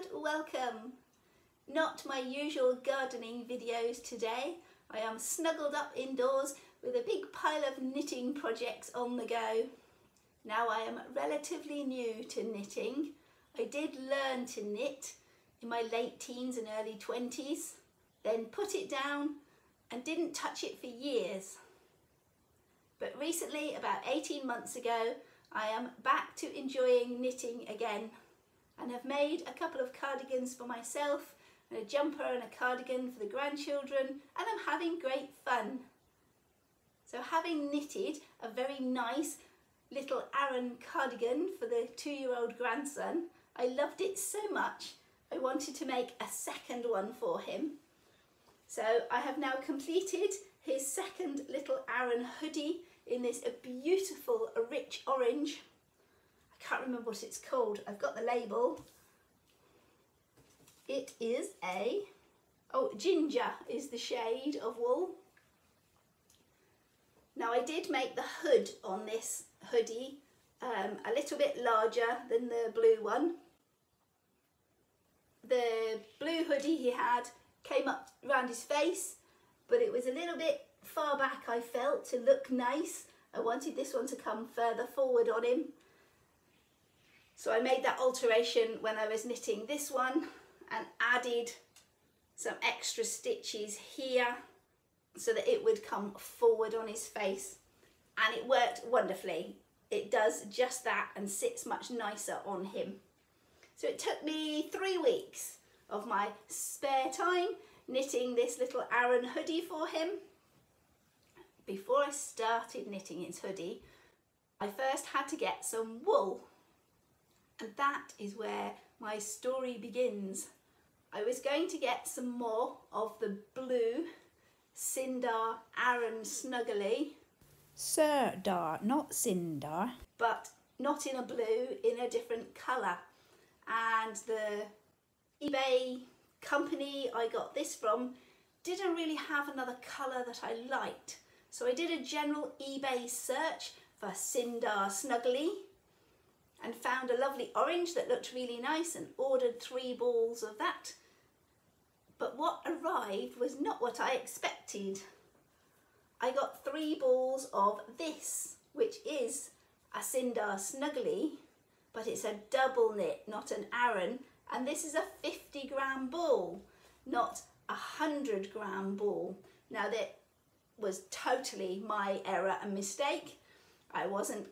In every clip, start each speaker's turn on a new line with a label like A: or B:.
A: and welcome. Not my usual gardening videos today. I am snuggled up indoors with a big pile of knitting projects on the go. Now I am relatively new to knitting. I did learn to knit in my late teens and early 20s, then put it down and didn't touch it for years. But recently, about 18 months ago, I am back to enjoying knitting again and have made a couple of cardigans for myself and a jumper and a cardigan for the grandchildren, and I'm having great fun. So having knitted a very nice little Aran cardigan for the 2-year-old grandson, I loved it so much I wanted to make a second one for him. So I have now completed his second little Aran hoodie in this beautiful rich orange. I can't remember what it's called. I've got the label. It is ginger is the shade of wool. Now I did make the hood on this hoodie a little bit larger than the blue one. The blue hoodie he had came up around his face, but it was a little bit far back, I felt, to look nice. I wanted this one to come further forward on him. So I made that alteration when I was knitting this one and added some extra stitches here so that it would come forward on his face, and it worked wonderfully. It does just that and sits much nicer on him. So it took me 3 weeks of my spare time knitting this little Aran hoodie for him. Before I started knitting his hoodie, I first had to get some wool, and that is where my story begins. I was going to get some more of the blue Sindar Aran Snuggly.
B: Sirdar, not Sindar.
A: But not in a blue, in a different colour. And the eBay company I got this from didn't really have another colour that I liked. So I did a general eBay search for Sindar Snuggly and found a lovely orange that looked really nice and ordered 3 balls of that. But what arrived was not what I expected. I got 3 balls of this, which is a Sindar Snuggly, but it's a double knit, not an Aran, and this is a 50-gram ball, not a 100-gram ball. Now that was totally my error and mistake. I wasn't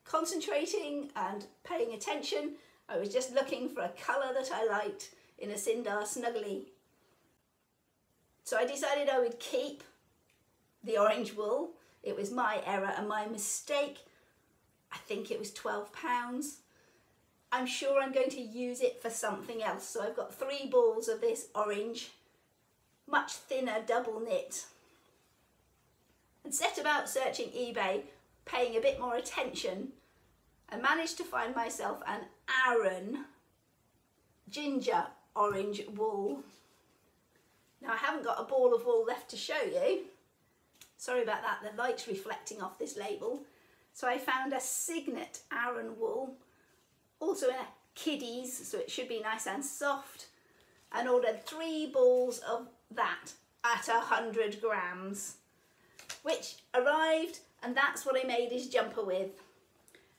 A: concentrating and paying attention. I was just looking for a colour that I liked in a Sindar Snuggly. So I decided I would keep the orange wool. It was my error and my mistake. I think it was £12. I'm sure I'm going to use it for something else. So I've got 3 balls of this orange, much thinner double knit, and set about searching eBay, paying a bit more attention, and managed to find myself an Aran ginger orange wool. Now I haven't got a ball of wool left to show you. Sorry about that, the light's reflecting off this label. So I found a Signet Aran wool, also in a kiddies, so it should be nice and soft, and ordered 3 balls of that at 100 grams, which arrived, and that's what I made his jumper with.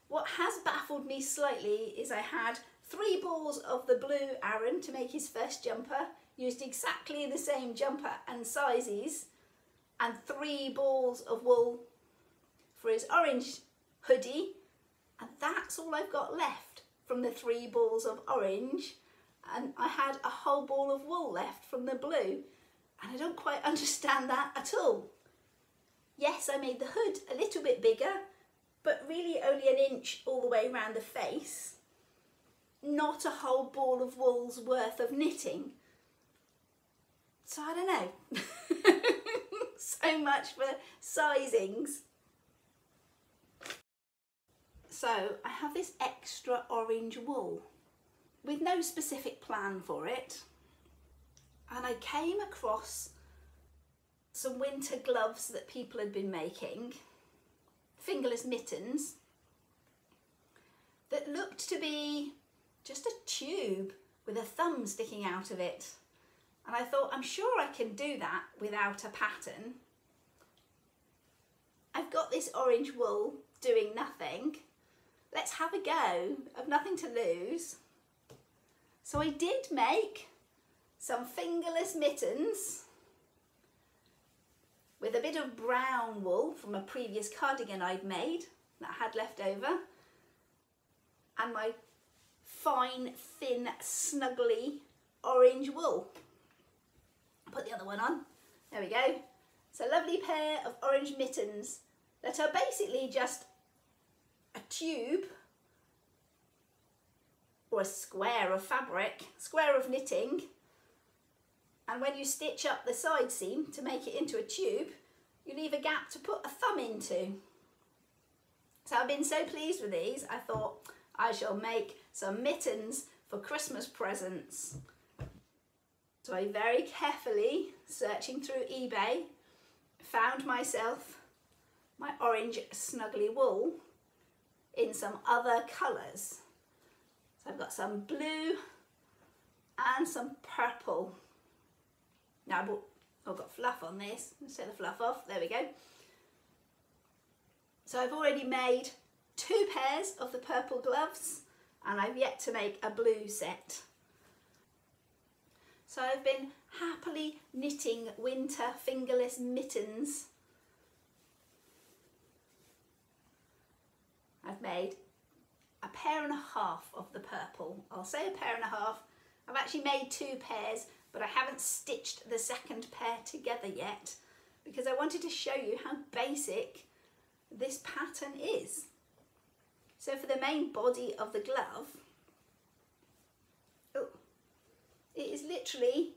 A: What has baffled me slightly is I had 3 balls of the blue Aran to make his first jumper, used exactly the same jumper and sizes, and 3 balls of wool for his orange hoodie, and that's all I've got left from the 3 balls of orange, and I had a whole ball of wool left from the blue, and I don't quite understand that at all. Yes, I made the hood a little bit bigger, but really only 1 inch all the way around the face. Not a whole ball of wool's worth of knitting. So I don't know. So much for sizings. So I have this extra orange wool with no specific plan for it. And I came across some winter gloves that people had been making, fingerless mittens, that looked to be just a tube with a thumb sticking out of it. And I thought, I'm sure I can do that without a pattern. I've got this orange wool doing nothing. Let's have a go. I've nothing to lose. So I did make some fingerless mittens with a bit of brown wool from a previous cardigan I'd made that I had left over, and my fine, thin, snuggly orange wool. Put the other one on. There we go. It's a lovely pair of orange mittens that are basically just a tube or a square of fabric, square of knitting, and when you stitch up the side seam to make it into a tube, you leave a gap to put a thumb into. So I've been so pleased with these, I thought I shall make some mittens for Christmas presents. So I very carefully, searching through eBay, found myself my orange snuggly wool in some other colours. So I've got some blue and some purple. Now I've got fluff on this. Let's take the fluff off. There we go. So I've already made 2 pairs of the purple gloves, and I've yet to make a blue set. So I've been happily knitting winter fingerless mittens. I've made a pair and a half of the purple. I'll say a pair and a half. I've actually made 2 pairs, but I haven't stitched the second pair together yet because I wanted to show you how basic this pattern is. So for the main body of the glove, it is literally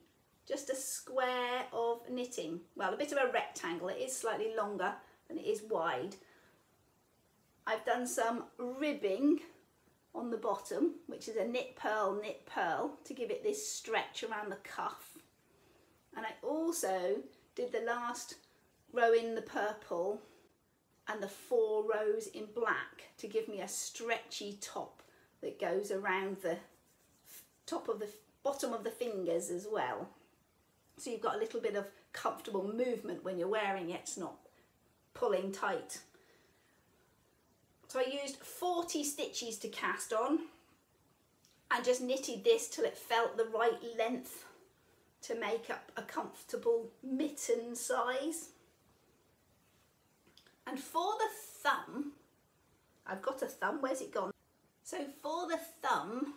A: just a square of knitting. Well, a bit of a rectangle. It is slightly longer than it is wide. I've done some ribbing on the bottom, which is a knit purl, to give it this stretch around the cuff. And I also did the last row in the purple and the 4 rows in black to give me a stretchy top that goes around the top of the bottom of the fingers as well. So you've got a little bit of comfortable movement when you're wearing it, it's not pulling tight. So I used 40 stitches to cast on and just knitted this till it felt the right length to make up a comfortable mitten size. And for the thumb, I've got a thumb, where's it gone? So for the thumb,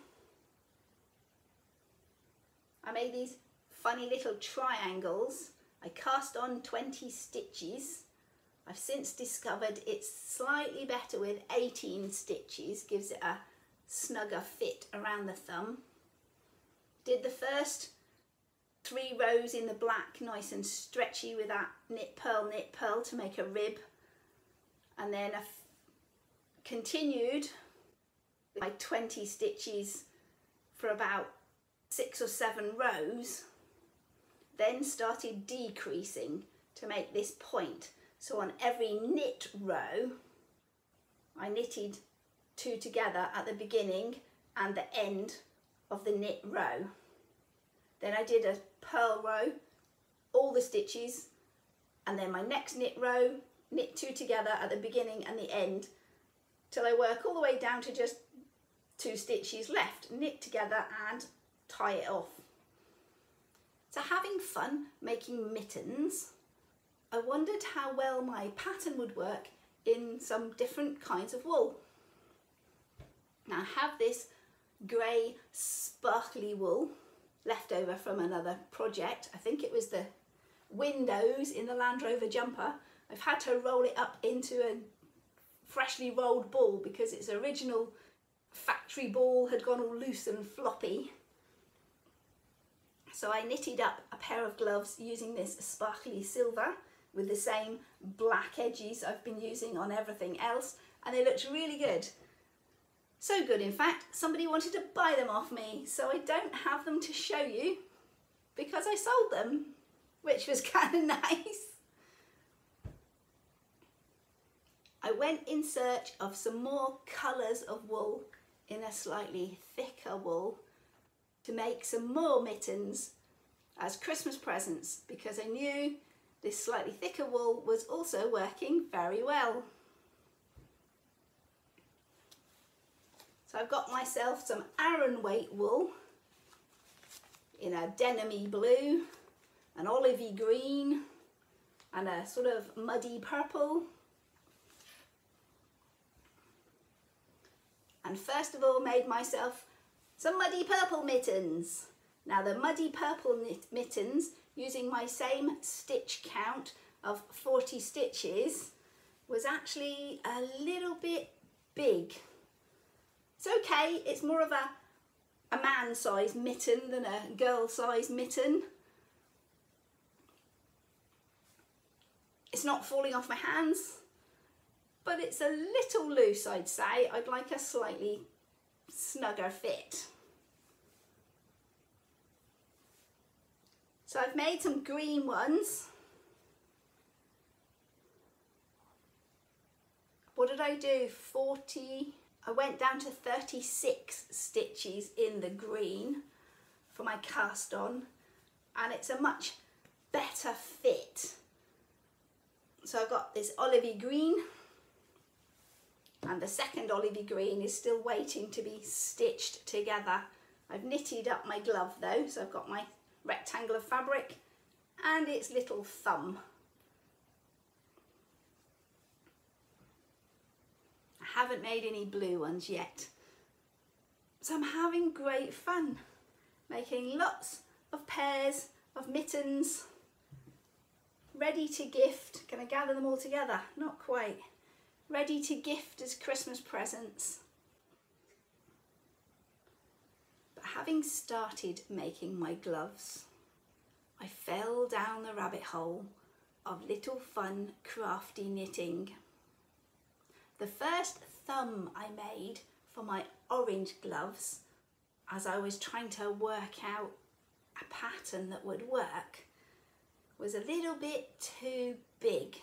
A: I made these funny little triangles. I cast on 20 stitches. I've since discovered it's slightly better with 18 stitches, gives it a snugger fit around the thumb. Did the first 3 rows in the black nice and stretchy with that knit purl to make a rib, and then I continued my 20 stitches for about 6 or 7 rows, then started decreasing to make this point. So on every knit row, I knitted 2 together at the beginning and the end of the knit row. Then I did a purl row, all the stitches, and then my next knit row, knit 2 together at the beginning and the end, till I work all the way down to just 2 stitches left, knit together and tie it off. So having fun making mittens, I wondered how well my pattern would work in some different kinds of wool. Now I have this grey sparkly wool left over from another project. I think it was the windows in the Land Rover jumper. I've had to roll it up into a freshly rolled ball because its original factory ball had gone all loose and floppy. So I knitted up a pair of gloves using this sparkly silver with the same black edges I've been using on everything else, and they looked really good. So good, in fact, somebody wanted to buy them off me, so I don't have them to show you because I sold them, which was kind of nice. I went in search of some more colours of wool in a slightly thicker wool to make some more mittens as Christmas presents because I knew this slightly thicker wool was also working very well. So I've got myself some Aran weight wool in a denim-y blue, an olivey green and a sort of muddy purple. And first of all made myself some muddy purple mittens. Now the muddy purple mittens, using my same stitch count of 40 stitches, was actually a little bit big. It's okay, it's more of a man-sized mitten than a girl-sized mitten. It's not falling off my hands, but it's a little loose, I'd say. I'd like a slightly snugger fit. So I've made some green ones. What did I do? 40, I went down to 36 stitches in the green for my cast on, and it's a much better fit. So I've got this olivey green, and the second olivey green is still waiting to be stitched together. I've knitted up my glove though, so I've got my rectangle of fabric and its little thumb. I haven't made any blue ones yet, so I'm having great fun making lots of pairs of mittens ready to gift. Can I gather them all together? Not quite. Ready to gift as Christmas presents. But having started making my gloves, I fell down the rabbit hole of little fun crafty knitting. The first thumb I made for my orange gloves, as I was trying to work out a pattern that would work, was a little bit too big,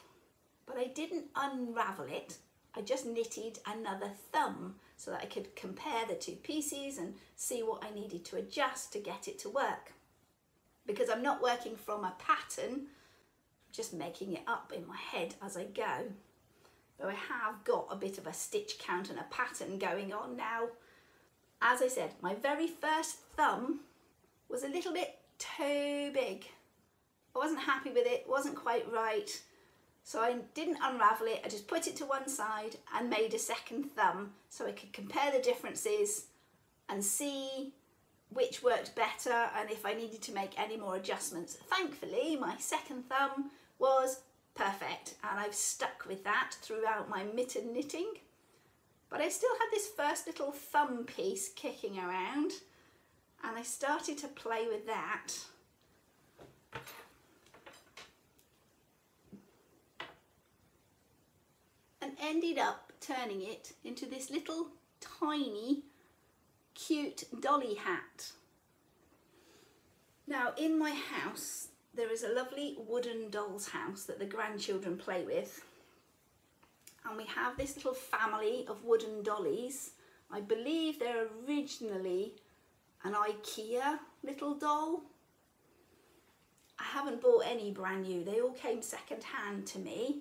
A: but I didn't unravel it. I just knitted another thumb so that I could compare the two pieces and see what I needed to adjust to get it to work. Because I'm not working from a pattern, just making it up in my head as I go. Though I have got a bit of a stitch count and a pattern going on now. As I said, my very first thumb was a little bit too big. I wasn't happy with it, wasn't quite right. So I didn't unravel it, I just put it to one side and made a second thumb so I could compare the differences and see which worked better and if I needed to make any more adjustments. Thankfully, my second thumb was perfect and I've stuck with that throughout my mitten knitting. But I still had this first little thumb piece kicking around and I started to play with that. And ended up turning it into this little tiny cute dolly hat. Now in my house there is a lovely wooden doll's house that the grandchildren play with, and we have this little family of wooden dollies. I believe they're originally an IKEA little doll. I haven't bought any brand new, they all came second hand to me.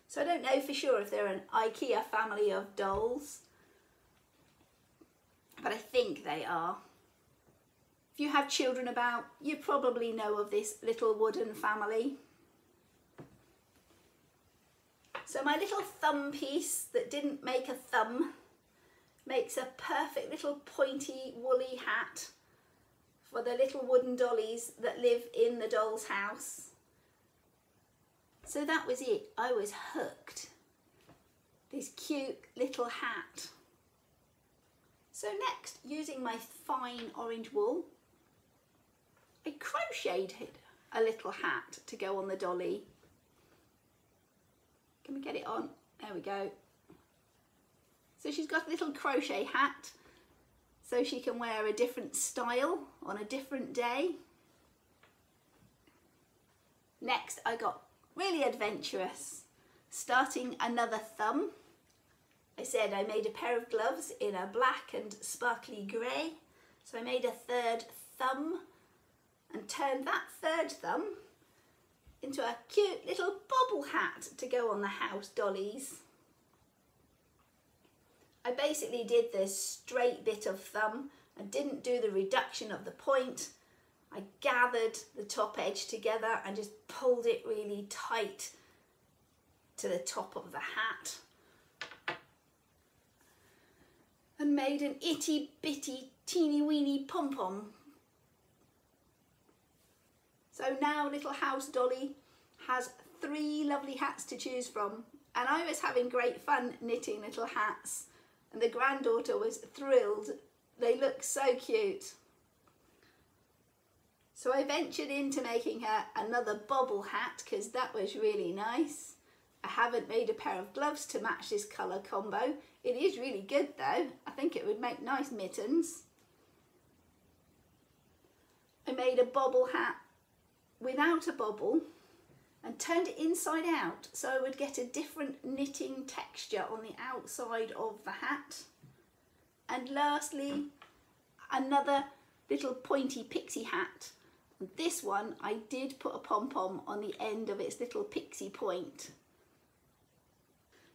A: So I don't know for sure if they're an IKEA family of dolls, but I think they are. If you have children about, you probably know of this little wooden family. So my little thumb piece that didn't make a thumb makes a perfect little pointy woolly hat for the little wooden dollies that live in the doll's house. So that was it, I was hooked. This cute little hat. So next, using my fine orange wool, I crocheted a little hat to go on the dolly. Can we get it on? There we go. So she's got a little crochet hat so she can wear a different style on a different day. Next, I got really adventurous, starting another thumb. I said I made a pair of gloves in a black and sparkly grey, So I made a third thumb and turned that third thumb into a cute little bobble hat to go on the house dollies. I basically did this straight bit of thumb and didn't do the reduction of the point. I gathered the top edge together and just pulled it really tight to the top of the hat and made an itty bitty teeny weeny pom-pom. So now little house dolly has 3 lovely hats to choose from, and I was having great fun knitting little hats, and the granddaughter was thrilled. They look so cute. So I ventured into making her another bobble hat because that was really nice. I haven't made a pair of gloves to match this colour combo. It is really good though. I think it would make nice mittens. I made a bobble hat without a bobble and turned it inside out so I would get a different knitting texture on the outside of the hat. And lastly, another little pointy pixie hat. And this one I did put a pom-pom on the end of its little pixie point.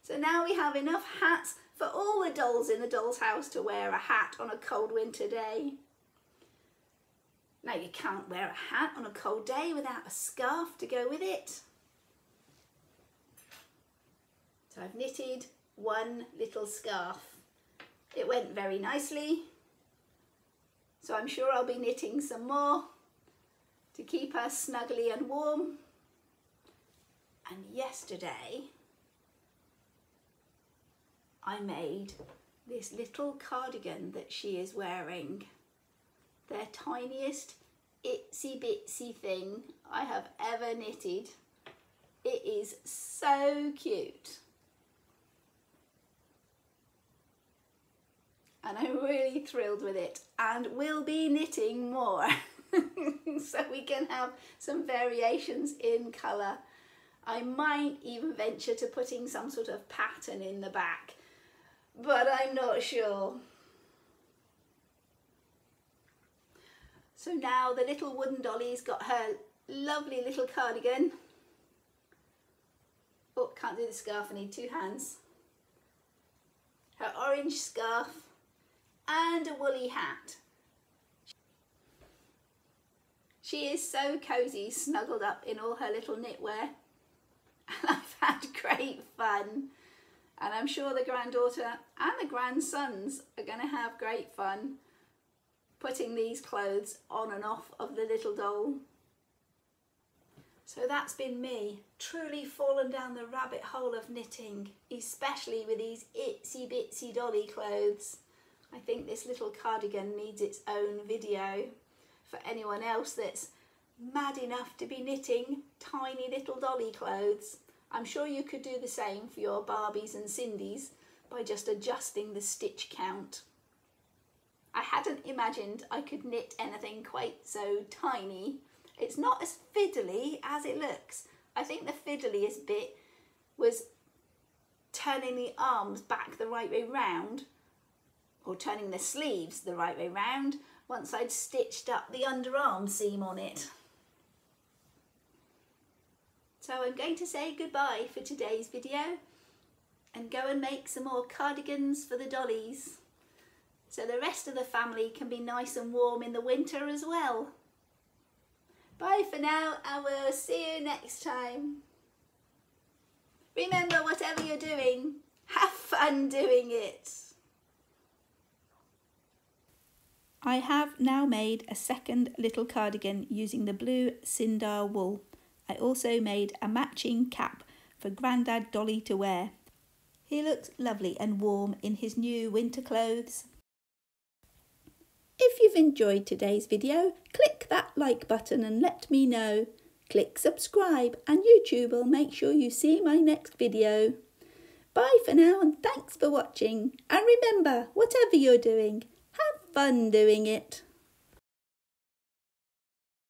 A: So now we have enough hats for all the dolls in the doll's house to wear a hat on a cold winter day. Now you can't wear a hat on a cold day without a scarf to go with it. So I've knitted one little scarf. It went very nicely. So I'm sure I'll be knitting some more to keep her snuggly and warm. And yesterday I made this little cardigan that she is wearing. Their tiniest itsy bitsy thing I have ever knitted. It is so cute. And I'm really thrilled with it and will be knitting more so we can have some variations in colour. I might even venture to putting some sort of pattern in the back, but I'm not sure. So now the little wooden dolly's got her lovely little cardigan. Oh, can't do the scarf, I need 2 hands. Her orange scarf and a woolly hat. She is so cosy, snuggled up in all her little knitwear. And I've had great fun. And I'm sure the granddaughter and the grandsons are going to have great fun putting these clothes on and off of the little doll. So that's been me, truly fallen down the rabbit hole of knitting, especially with these itsy bitsy dolly clothes. I think this little cardigan needs its own video for anyone else that's mad enough to be knitting tiny little dolly clothes. I'm sure you could do the same for your Barbies and Cindys by just adjusting the stitch count. I hadn't imagined I could knit anything quite so tiny. It's not as fiddly as it looks. I think the fiddliest bit was turning the arms back the right way round, or turning the sleeves the right way round once I'd stitched up the underarm seam on it. So I'm going to say goodbye for today's video and go and make some more cardigans for the dollies so the rest of the family can be nice and warm in the winter as well. Bye for now, and we'll see you next time. Remember, whatever you're doing, have fun doing it.
B: I have now made a second little cardigan using the blue Sindar wool. I also made a matching cap for Grandad Dolly to wear. He looks lovely and warm in his new winter clothes. If you've enjoyed today's video, click that like button and let me know. Click subscribe and YouTube will make sure you see my next video. Bye for now and thanks for watching. And remember, whatever you're doing, have fun doing it.